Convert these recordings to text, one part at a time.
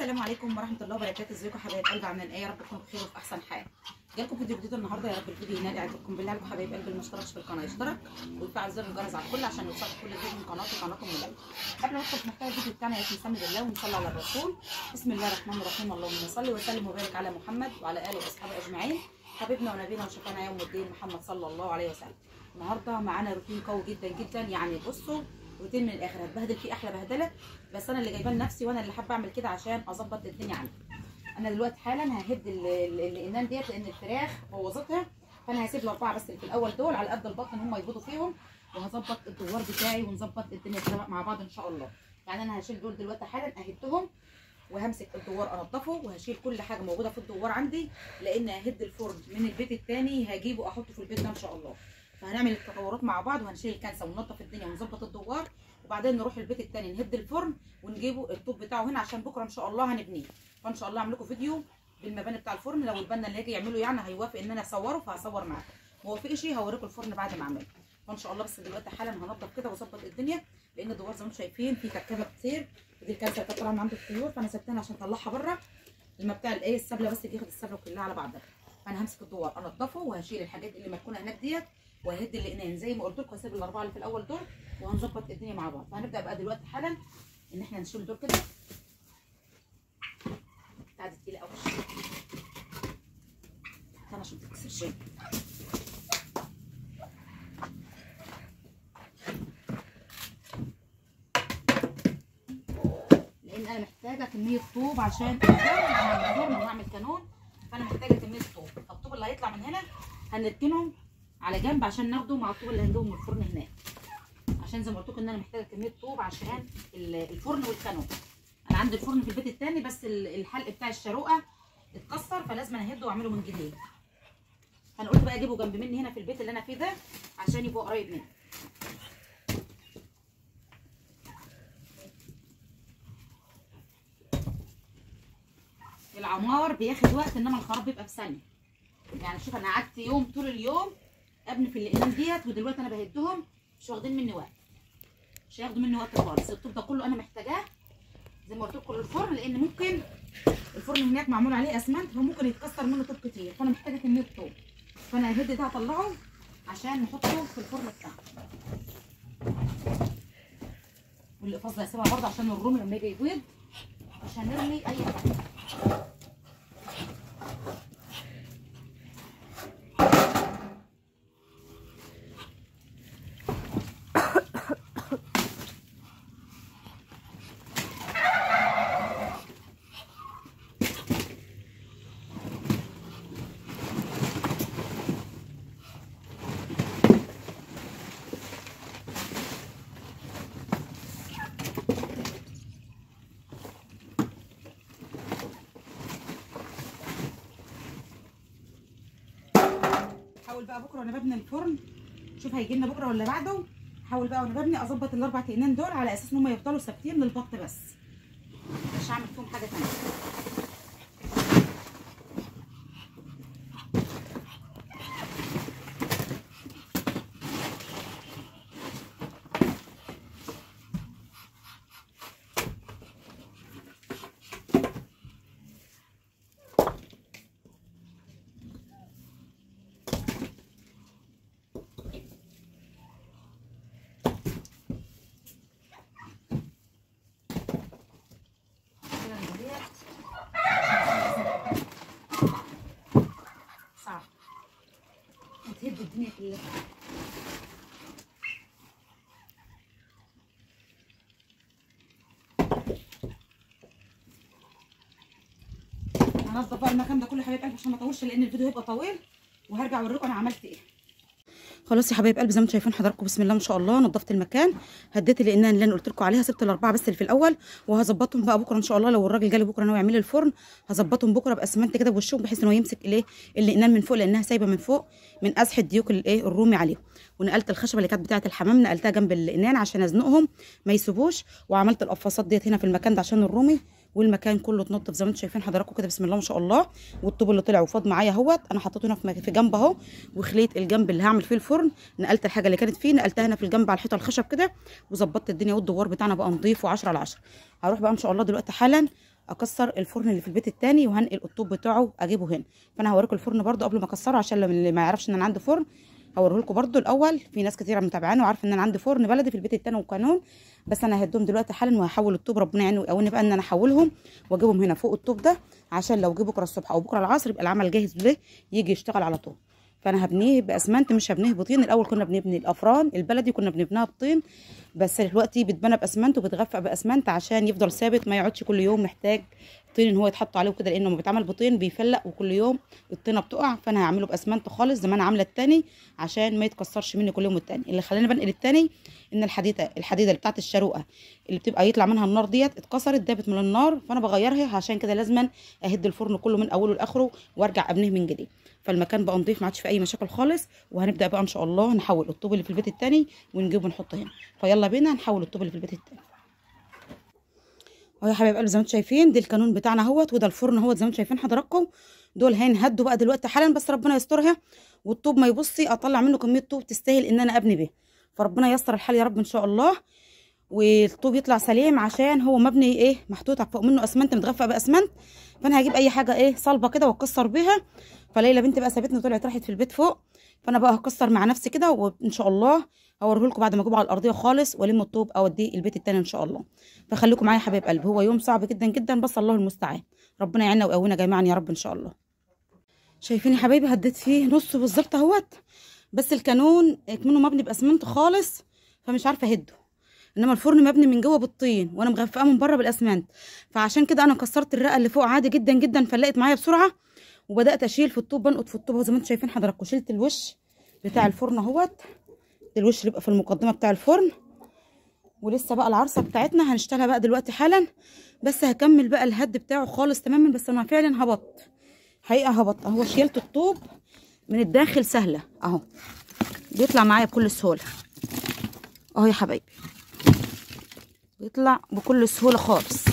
السلام عليكم ورحمه الله وبركاته. ازيكم يا حبايب قلبي؟ عاملين ايه؟ يا رب تكونوا بخير وفي احسن حال. جالكم فيديو جديد النهارده، يا رب الفيديو ينال اعجابكم. بالله عليكم حبايب قلبي اللي ما اشتركش في القناه يشترك ويفعل زر الجرس على الكل عشان يوصلك كل جديد من قناتكم ولايك. قبل ما ندخل في محتوى الفيديو بتاعنا نسمي بالله ونصلي على الرسول. بسم الله الرحمن الرحيم. اللهم صل وسلم وبارك على محمد وعلى اله واصحابه اجمعين. حبيبنا ونبينا وشفانا يوم الدين محمد صلى الله عليه وسلم. النهارده معانا روتين قوي جدا جدا، يعني بصوا روتين من الاخر هتبهدل فيه احلى بهدله، بس انا اللي جايباه لنفسي وانا اللي حابه اعمل كده عشان اظبط الدنيا عندي. انا دلوقتي حالا ههد الانان ديت لان الفراخ بوظتها، فانا هسيب الاربعه بس اللي في الاول دول على قد البطن هم يبيضوا فيهم، وهظبط الدوار بتاعي ونظبط الدنيا كده مع بعض ان شاء الله. يعني انا هشيل دول دلوقتي حالا اهدهم، وهمسك الدوار انضفه، وهشيل كل حاجه موجوده في الدوار عندي، لان ههد الفرن من البيت الثاني هجيبه احطه في البيت ده ان شاء الله. فهنعمل التطورات مع بعض، وهنشيل الكنسه وننضف الدنيا ونظبط الدوار، وبعدين نروح البيت الثاني نهد الفرن ونجيبه الطوب بتاعه هنا عشان بكره ان شاء الله هنبنيه. فان شاء الله اعمل لكم فيديو بالمباني بتاع الفرن، لو البنا اللي هيجي يعمله يعني هيوافق ان انا اصوره فهصور معاكم، ما وافقش هوريكم الفرن بعد ما اعمله. فان شاء الله بس دلوقتي حالا هنضف كده واظبط الدنيا، لان الدوار زي ما انتم شايفين في كركبه كتير، ودي الكنسه اللي كانت طالعه من عند الطيور، فانا سبتها عشان اطلعها بره. لما بتاع الايه السبله بس بياخد السبله كلها على بعضها. فانا همسك الدوار انضفه، وهشيل الحاجات اللي مركونه هناك ديت، وههد الانان زي ما قلت لكم، هسيب الاربعه اللي في الاول دول وهنظبط الدنيا مع بعض. فهنبدا بقى دلوقتي حالا ان احنا نشيل دول كده. بتاعتي تقيله قوي انا عشان ما تكسرش، لان انا محتاجه كميه طوب عشان اعمل فرن واعمل كانون، فانا محتاجه كميه طوب. الطوب اللي هيطلع من هنا هنركنه على جنب عشان ناخده مع الطوب اللي هنجيبه من الفرن هناك، عشان زي ما قلت لكم ان انا محتاجه كميه طوب عشان الفرن والكانون. انا عندي الفرن في البيت الثاني بس الحلق بتاع الشروقه اتكسر، فلازم اهده واعمله من جديد. فانا قلت بقى اجيبه جنب مني هنا في البيت اللي انا فيه ده عشان يبقى قريب مني. العمار بياخد وقت، انما الخراب بيبقى في ثانيه. يعني شوف انا قعدت يوم طول اليوم ابني في الانام ديت، ودلوقتي انا بهدهم مش واخدين مني وقت، مش هياخدوا مني وقت خالص. الطوب ده كله انا محتاجاه زي ما قلت لكم للفرن، لان ممكن الفرن هناك معمول عليه اسمنت فممكن يتكسر منه طوب كتير، فانا محتاجه كميه طوب. فانا الهد ده هطلعه عشان نحطه في الفرن بتاعنا، والقفاص ده هسيبها برضه عشان الرومي لما يجي يبيض مش هنرمي اي حاجه. حاول بقى بكره وانا ببني الفرن، شوف هيجي لنا بكره ولا بعده. حاول بقى وانا ببني اظبط الاربع تقنان دول على اساس ان هم يفضلوا ثابتين للبط بس، مش هعمل فيهم حاجه ثانيه. صعب هتهد الدنيا كلها. هنضف بقى المكان ده كله يا حبايب قلبي عشان ما اطولش، لان الفيديو هيبقى طويل، وهرجع اوريكم انا عملت ايه. خلاص يا حبايب قلبي زي ما انتم شايفين حضراتكم، بسم الله ما شاء الله، نظفت المكان، هديت الانان اللي انا قلت لكم عليها، سبت الاربعه بس اللي في الاول، وهظبطهم بقى بكره ان شاء الله. لو الراجل جالي بكره ان هو يعمل لي الفرن هظبطهم بكره باسمنت كده بوشهم، بحيث ان هو يمسك الايه الانان من فوق، لانها سايبه من فوق من ازح الديوك الايه الرومي عليهم. ونقلت الخشبه اللي كانت بتاعه الحمام نقلتها جنب الانان عشان ازنقهم ما يسيبوش، وعملت القفاصات ديت هنا في المكان ده عشان الرومي، والمكان كله اتنضف زي ما انتم شايفين حضراتكم كده، بسم الله ما شاء الله. والطوب اللي طلع وفاض معايا اهوت انا حطيته هنا في جنب اهو، وخليت الجنب اللي هعمل فيه الفرن، نقلت الحاجه اللي كانت فيه نقلتها هنا في الجنب على الحيطه الخشب كده، وظبطت الدنيا، والدوار بتاعنا بقى نضيف و10 على 10. هروح بقى ان شاء الله دلوقتي حالا اكسر الفرن اللي في البيت التاني وهنقل الطوب بتاعه اجيبه هنا. فانا هوريكم الفرن برده قبل ما اكسره عشان اللي ما يعرفش ان انا عندي فرن هوريه لكم برده الاول. في ناس كتيره متابعاني وعارفه ان انا عندي فرن بلدي في البيت التاني وقانون، بس انا هديهم دلوقتي حالا وهحول الطوب. ربنا يعيني ويقويني بقى ان انا احولهم واجيبهم هنا فوق الطوب ده، عشان لو جه بكره الصبح او بكره العصر يبقى العمل جاهز له يجي يشتغل على طول. فانا هبنيه باسمنت مش هبنيه بطين. الاول كنا بنبني الافران البلدي كنا بنبنيها بطين، بس دلوقتي بتبنى باسمنت وبتغفق باسمنت عشان يفضل ثابت ما يقعدش كل يوم محتاج طين ان هو يتحط عليه وكده، لانه لما بيتعمل بطين بيفلق وكل يوم الطينه بتقع. فانا هعمله باسمنت خالص زي ما انا عامله التاني عشان ما يتكسرش مني كل يوم. التاني اللي خلاني بنقل التاني ان الحديده اللي بتاعت الشروقه اللي بتبقى يطلع منها النار ديت اتكسرت دابت من النار، فانا بغيرها عشان كده لازما اهد الفرن كله من اوله لاخره وارجع ابنيه من جديد. فالمكان بقى نضيف ما عادش فيه اي مشاكل خالص. وهنبدا بقى ان شاء الله نحول الطوب اللي في البيت التاني ونجيبه نحطه هنا. فيلا بينا نحول الطوب اللي في البيت التاني اهو يا حبايب قلبي. زي ما انتم شايفين دي الكانون بتاعنا اهوت، وده الفرن اهوت زي ما انتم شايفين حضراتكم. دول هينهدوا بقى دلوقتي حالا، بس ربنا يسترها والطوب ما يبصي اطلع منه كميه طوب تستاهل ان انا ابني به. فربنا ييسر الحال يا رب ان شاء الله، والطوب يطلع سليم عشان هو مبني ايه محطوط فوق منه اسمنت متغفق باسمنت. فانا هجيب اي حاجه ايه صلبه كده واكسر بيها. فليلى بنتي بقى سابتني طلعت راحت في البيت فوق، فانا بقى هكسر مع نفسي كده وان شاء الله هوريه لكم بعد ما اجيبه على الارضيه خالص والم الطوب اوديه البيت التاني ان شاء الله. فخليكم معايا يا حبايب قلبي. هو يوم صعب جدا جدا بس الله المستعان. ربنا يعيننا ويقوينا جميعا يا رب ان شاء الله. شايفين يا حبايبي هديت فيه نصه بالظبط اهوت، بس الكانون منه مبني باسمنت خالص فمش عارفه اهده، انما الفرن مبني من جوه بالطين وانا مغفقاه من بره بالاسمنت. فعشان كده انا كسرت الرقه اللي فوق عادي جدا جدا، فلقت معايا بسرعه وبدات اشيل في الطوب بنقط في الطوب اهو زي ما انتم شايفين حضراتكم. شلت الوش بتاع الفرن اهوت، الوش اللي بيبقى في المقدمه بتاع الفرن، ولسه بقى العرصه بتاعتنا هنشتغلها بقى دلوقتي حالا. بس هكمل بقى الهد بتاعه خالص تماما. بس انا فعلا هبط حقيقه هبط اهو. شيلت الطوب من الداخل سهله اهو، بيطلع معايا بكل سهوله اهو يا حبايبي، بيطلع بكل سهوله خالص.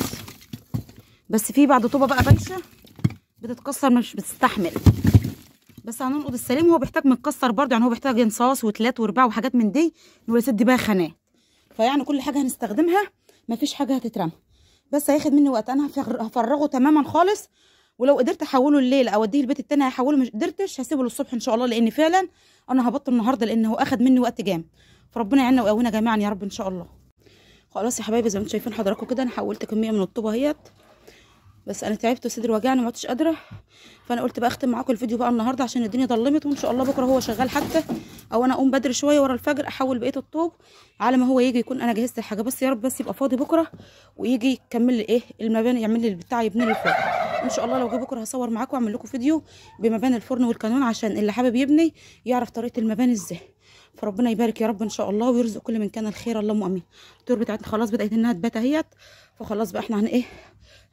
بس في بعض طوبه بقى بايشه بتتكسر مش بتستحمل، بس هننقض السليم. هو بيحتاج متكسر برضه، يعني هو بيحتاج انصاص وتلات ورباع وحاجات من دي ان هو يسد بيها خانات. فيعني كل حاجه هنستخدمها مفيش حاجه هتترمى، بس هياخد مني وقت. انا هفرغه تماما خالص، ولو قدرت احوله الليل اوديه البيت التاني هحوله، مش قدرتش هسيبه للصبح ان شاء الله، لان فعلا انا هبطل النهارده لان هو اخد مني وقت جامد. فربنا يعيننا ويقوينا جميعا يا رب ان شاء الله. خلاص يا حبايبي زي ما انتم شايفين حضراتكم كده انا حولت كميه من الطوبه اهيت، بس انا تعبت وصدري وجعني ما عدتش قادره. فانا قلت بقى اختم معاكم الفيديو بقى النهارده عشان الدنيا ضلمت، وان شاء الله بكره هو شغال حتى، او انا اقوم بدري شويه ورا الفجر احول بقيه الطوب على ما هو يجي يكون انا جهزت الحاجه. بس يا رب بس يبقى فاضي بكره ويجي يكمل لي ايه المباني، يعمل لي البتاع يبني لي الفرن ان شاء الله. لو جه بكره هصور معاكم واعمل لكم فيديو بمباني الفرن والكانون عشان اللي حابب يبني يعرف طريقه المباني ازاي. فربنا يبارك يا رب ان شاء الله ويرزق كل من كان الخير اللهم امين. الطيور بتاعتنا خلاص بدات انها تبات اهيت، فخلاص بقى احنا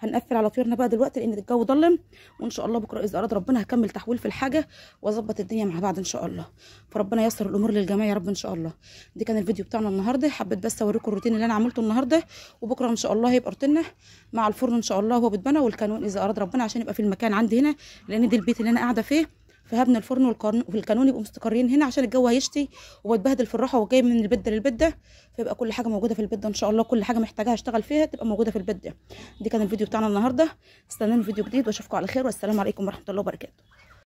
هنقفل على طيورنا بقى دلوقتي لان الجو ضلم. وان شاء الله بكره اذا اراد ربنا هكمل تحويل في الحاجه واظبط الدنيا مع بعض ان شاء الله. فربنا ييسر الامور للجميع يا رب ان شاء الله. دي كان الفيديو بتاعنا النهارده، حبيت بس اوريكم الروتين اللي انا عملته النهارده، وبكره ان شاء الله هيبقى روتيننا مع الفرن ان شاء الله هو بيتبنى، والكانون اذا اراد ربنا عشان يبقى في المكان عندي هنا، لان دي البيت اللي انا قاعده فيه. فهبني الفرن والكانون يبقوا مستقرين هنا عشان الجو هيشتي وبتبهدل في الراحه وجاي من البيت ده للبيت ده، فيبقى كل حاجه موجوده في البيت ده ان شاء الله. كل حاجه محتاجاها اشتغل فيها تبقى موجوده في البيت ده. دي كان الفيديو بتاعنا النهارده، استنوني فيديو جديد واشوفكم على خير، والسلام عليكم ورحمه الله وبركاته.